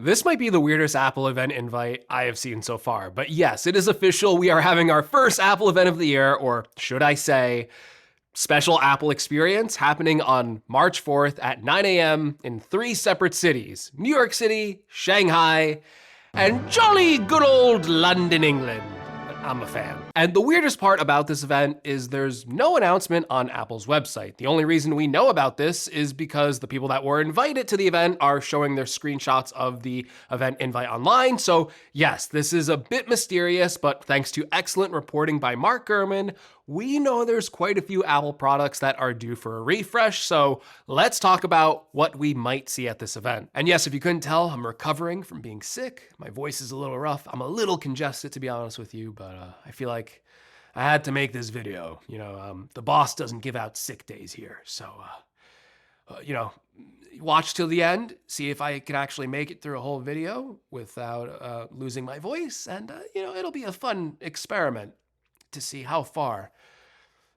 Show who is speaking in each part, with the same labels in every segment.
Speaker 1: This might be the weirdest Apple event invite I have seen so far, but yes, it is official. We are having our first Apple event of the year, or should I say, special Apple experience happening on March 4th at 9 a.m. in 3 separate cities: New York City, Shanghai, and jolly good old London, England. I'm a fan. And the weirdest part about this event is there's no announcement on Apple's website. The only reason we know about this is because the people that were invited to the event are showing their screenshots of the event invite online. So yes, this is a bit mysterious, but thanks to excellent reporting by Mark Gurman, we know there's quite a few Apple products that are due for a refresh, so let's talk about what we might see at this event. And yes, if you couldn't tell, I'm recovering from being sick. My voice is a little rough. I'm a little congested, to be honest with you, but I feel like I had to make this video. The boss doesn't give out sick days here, so, watch till the end, see if I can actually make it through a whole video without losing my voice, and, it'll be a fun experiment to see how far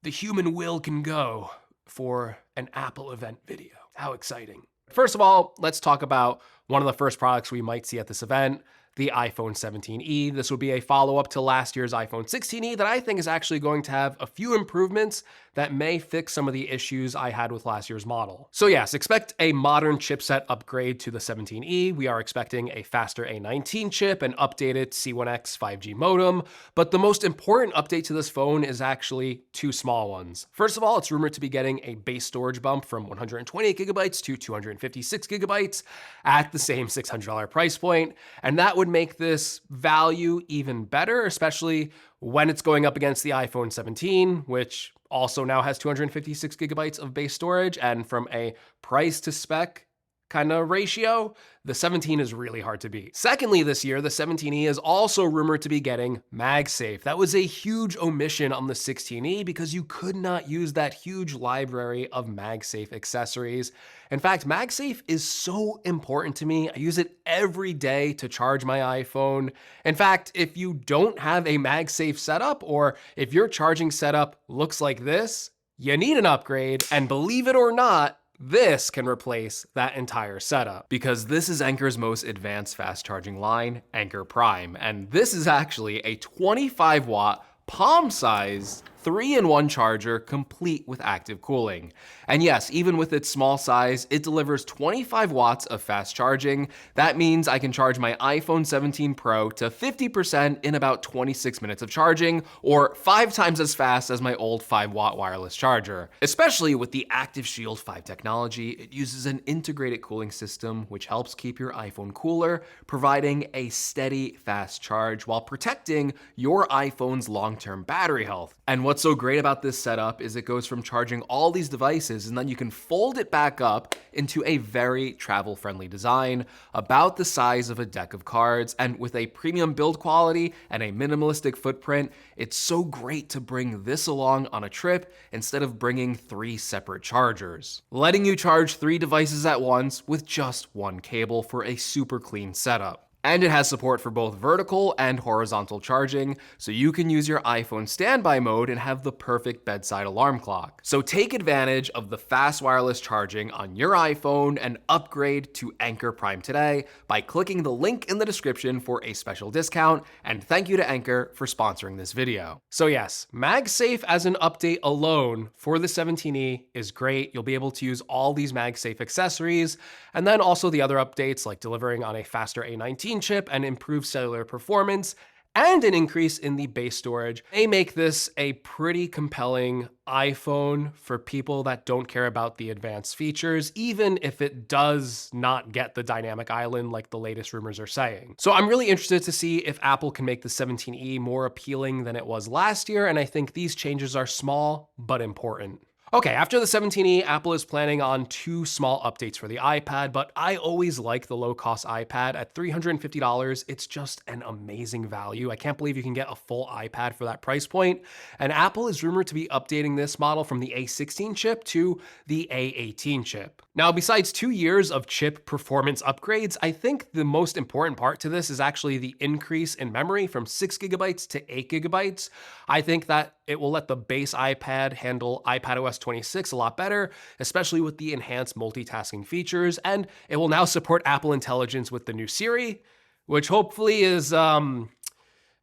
Speaker 1: the human will can go for an Apple event video. How exciting. First of all, let's talk about one of the first products we might see at this event, the iPhone 17e. This would be a follow-up to last year's iPhone 16e that I think is actually going to have a few improvements that may fix some of the issues I had with last year's model. So yes, expect a modern chipset upgrade to the 17e. We are expecting a faster A19 chip, an updated C1X 5G modem, but the most important update to this phone is actually 2 small ones. First of all, it's rumored to be getting a base storage bump from 128 gigabytes to 256 gigabytes at the same $600 price point, and that would make this value even better, especially when it's going up against the iPhone 17, which also now has 256 gigabytes of base storage, and from a price to spec kind of ratio, the 17 is really hard to beat. Secondly, this year, the 17e is also rumored to be getting MagSafe. That was a huge omission on the 16e because you could not use that huge library of MagSafe accessories. In fact, MagSafe is so important to me. I use it every day to charge my iPhone. In fact, if you don't have a MagSafe setup, or if your charging setup looks like this, you need an upgrade, and believe it or not, this can replace that entire setup, because this is Anker's most advanced fast charging line, Anker Prime, and this is actually a 25-watt palm-sized 3-in-1 charger complete with active cooling. And yes, even with its small size, it delivers 25 watts of fast charging. That means I can charge my iPhone 17 Pro to 50% in about 26 minutes of charging, or 5 times as fast as my old 5-watt wireless charger. Especially with the Active Shield 5 technology, it uses an integrated cooling system which helps keep your iPhone cooler, providing a steady, fast charge while protecting your iPhone's long-term battery health. And what's so great about this setup is it goes from charging all these devices, and then you can fold it back up into a very travel-friendly design, about the size of a deck of cards, and with a premium build quality and a minimalistic footprint. It's so great to bring this along on a trip instead of bringing 3 separate chargers, letting you charge 3 devices at once with just 1 cable for a super clean setup. And it has support for both vertical and horizontal charging, so you can use your iPhone standby mode and have the perfect bedside alarm clock. So take advantage of the fast wireless charging on your iPhone and upgrade to Anker Prime today by clicking the link in the description for a special discount, and thank you to Anker for sponsoring this video. So yes, MagSafe as an update alone for the 17e is great. You'll be able to use all these MagSafe accessories, and then also the other updates like delivering on a faster A19 chip and improved cellular performance, and an increase in the base storage. They make this a pretty compelling iPhone for people that don't care about the advanced features, even if it does not get the dynamic island like the latest rumors are saying. So I'm really interested to see if Apple can make the 17e more appealing than it was last year, and I think these changes are small but important. Okay, after the 17e, Apple is planning on 2 small updates for the iPad, but I always like the low-cost iPad. At $350, it's just an amazing value. I can't believe you can get a full iPad for that price point. And Apple is rumored to be updating this model from the A16 chip to the A18 chip. Now, besides 2 years of chip performance upgrades, I think the most important part to this is actually the increase in memory from 6 gigabytes to 8 gigabytes. I think that it will let the base iPad handle iPadOS 26 a lot better, especially with the enhanced multitasking features, and it will now support Apple Intelligence with the new Siri, which hopefully is going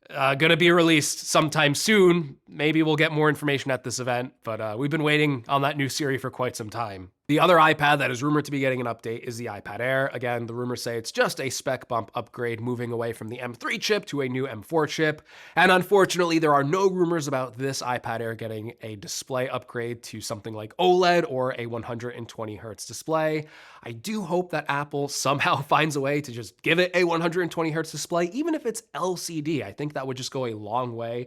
Speaker 1: to be released sometime soon. Maybe we'll get more information at this event, but we've been waiting on that new Siri for quite some time. The other iPad that is rumored to be getting an update is the iPad Air. Again, the rumors say it's just a spec bump upgrade, moving away from the M3 chip to a new M4 chip. And unfortunately, there are no rumors about this iPad Air getting a display upgrade to something like OLED or a 120 hertz display. I do hope that Apple somehow finds a way to just give it a 120 hertz display, even if it's LCD. I think that would just go a long way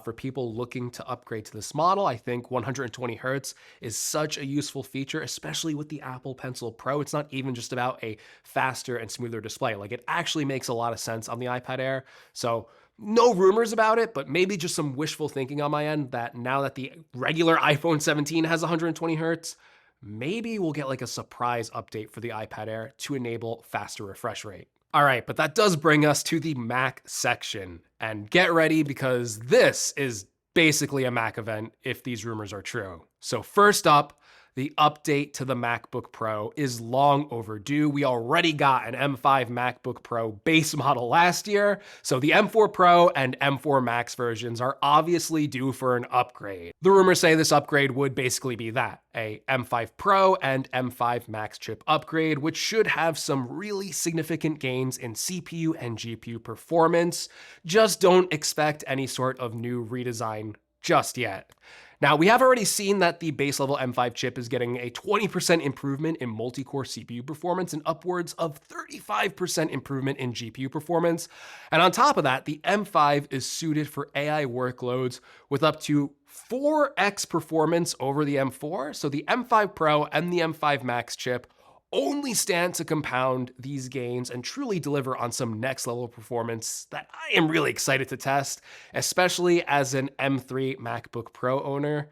Speaker 1: for people looking to upgrade to this model. I think 120 hertz is such a useful feature, especially with the Apple Pencil Pro. It's not even just about a faster and smoother display. Like, it actually makes a lot of sense on the iPad Air. So no rumors about it, but maybe just some wishful thinking on my end that now that the regular iPhone 17 has 120 hertz, maybe we'll get like a surprise update for the iPad Air to enable faster refresh rate. All right, but that does bring us to the Mac section. And get ready, because this is basically a Mac event if these rumors are true. So first up, the update to the MacBook Pro is long overdue. We already got an M5 MacBook Pro base model last year, so the M4 Pro and M4 Max versions are obviously due for an upgrade. The rumors say this upgrade would basically be that, a M5 Pro and M5 Max chip upgrade, which should have some really significant gains in CPU and GPU performance. Just don't expect any sort of new redesign just yet. Now, we have already seen that the base level M5 chip is getting a 20% improvement in multi-core CPU performance and upwards of 35% improvement in GPU performance. And on top of that, the M5 is suited for AI workloads with up to 4x performance over the M4. So the M5 Pro and the M5 Max chip only stand to compound these gains and truly deliver on some next level performance that I am really excited to test, especially as an M3 MacBook Pro owner.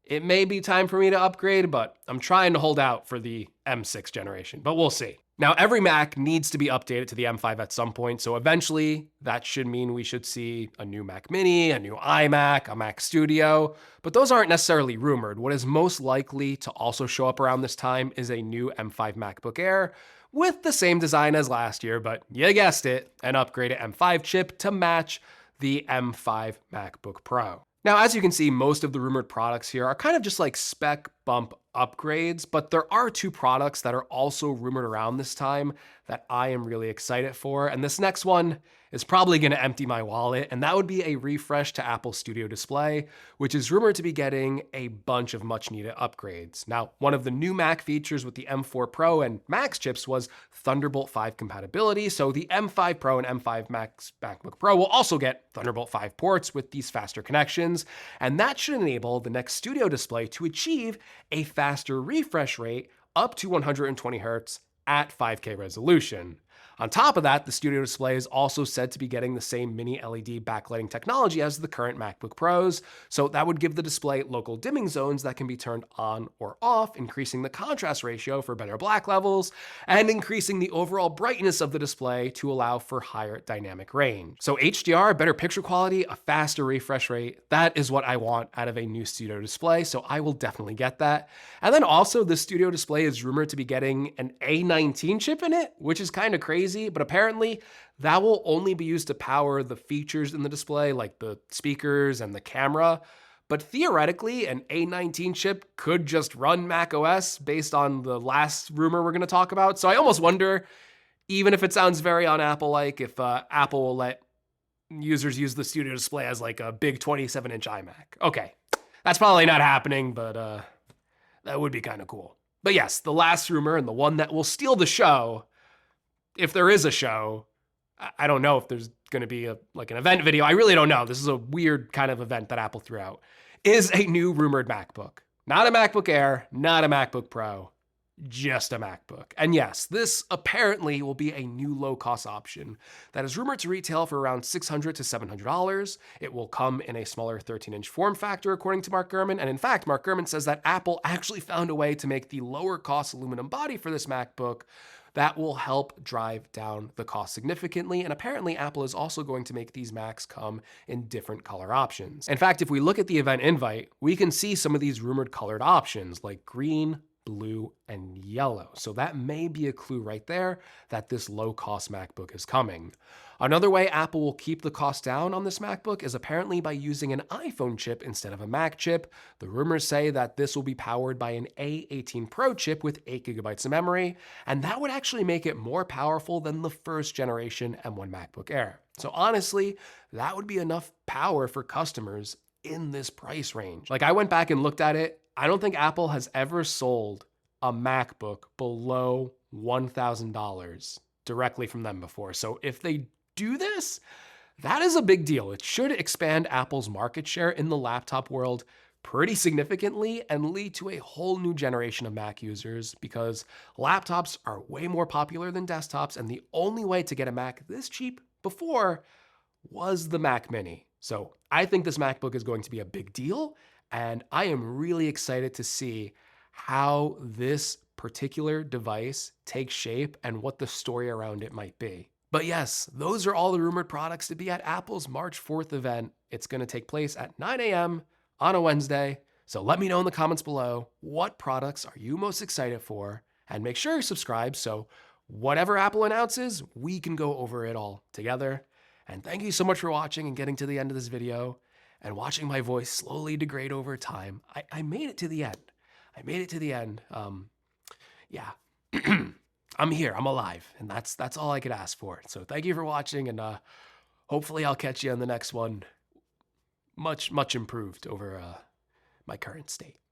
Speaker 1: It may be time for me to upgrade, but I'm trying to hold out for the M6 generation, but we'll see. Now, every Mac needs to be updated to the M5 at some point, so eventually that should mean we should see a new Mac Mini, a new iMac, a Mac Studio, but those aren't necessarily rumored. What is most likely to also show up around this time is a new M5 MacBook Air with the same design as last year, but you guessed it, an upgraded M5 chip to match the M5 MacBook Pro. Now, as you can see, most of the rumored products here are kind of just like spec bump upgrades, but there are two products that are also rumored around this time that I am really excited for. And this next one is probably going to empty my wallet, and that would be a refresh to Apple Studio Display, which is rumored to be getting a bunch of much needed upgrades. Now, one of the new Mac features with the M4 Pro and Max chips was Thunderbolt 5 compatibility, so the M5 Pro and M5 Max MacBook Pro will also get Thunderbolt 5 ports with these faster connections, and that should enable the next Studio Display to achieve a faster refresh rate up to 120 hertz at 5K resolution. On top of that, the Studio Display is also said to be getting the same mini LED backlighting technology as the current MacBook Pros, so that would give the display local dimming zones that can be turned on or off, increasing the contrast ratio for better black levels, and increasing the overall brightness of the display to allow for higher dynamic range. So HDR, better picture quality, a faster refresh rate, that is what I want out of a new Studio Display, so I will definitely get that. And then also, the Studio Display is rumored to be getting an A19 chip in it, which is kind of crazy. But apparently that will only be used to power the features in the display, like the speakers and the camera. But theoretically, an A19 chip could just run Mac OS based on the last rumor we're going to talk about. So I almost wonder, even if it sounds very un-Apple-like, if Apple will let users use the Studio Display as like a big 27-inch iMac. Okay, that's probably not happening, but that would be kind of cool. But yes, the last rumor, and the one that will steal the show, if there is a show, I don't know if there's going to be an event video. I really don't know. This is a weird kind of event that Apple threw out. Is a new rumored MacBook. Not a MacBook Air, not a MacBook Pro. just a MacBook. And yes, this apparently will be a new low-cost option that is rumored to retail for around $600 to $700. It will come in a smaller 13-inch form factor, according to Mark Gurman. And in fact, Mark Gurman says that Apple actually found a way to make the lower-cost aluminum body for this MacBook that will help drive down the cost significantly. And apparently Apple is also going to make these Macs come in different color options. In fact, if we look at the event invite, we can see some of these rumored colored options like green, blue, and yellow. So that may be a clue right there that this low-cost MacBook is coming. Another way Apple will keep the cost down on this MacBook is apparently by using an iPhone chip instead of a Mac chip. The rumors say that this will be powered by an A18 Pro chip with 8 gigabytes of memory, and that would actually make it more powerful than the first generation M1 MacBook Air. So honestly, that would be enough power for customers in this price range. Like, I went back and looked at it. I don't think Apple has ever sold a MacBook below $1,000 directly from them before. So if they do this, that is a big deal. It should expand Apple's market share in the laptop world pretty significantly and lead to a whole new generation of Mac users, because laptops are way more popular than desktops, and the only way to get a Mac this cheap before was the Mac Mini. So I think this MacBook is going to be a big deal, and I am really excited to see how this particular device takes shape and what the story around it might be. But yes, those are all the rumored products to be at Apple's March 4th event. It's going to take place at 9 a.m. on a Wednesday. So let me know in the comments below, what products are you most excited for? And make sure you subscribe so whatever Apple announces, we can go over it all together. And thank you so much for watching and getting to the end of this video and watching my voice slowly degrade over time. I made it to the end. I made it to the end. Yeah. I'm here, I'm alive, and that's all I could ask for. So thank you for watching, and hopefully I'll catch you on the next one, much improved over my current state.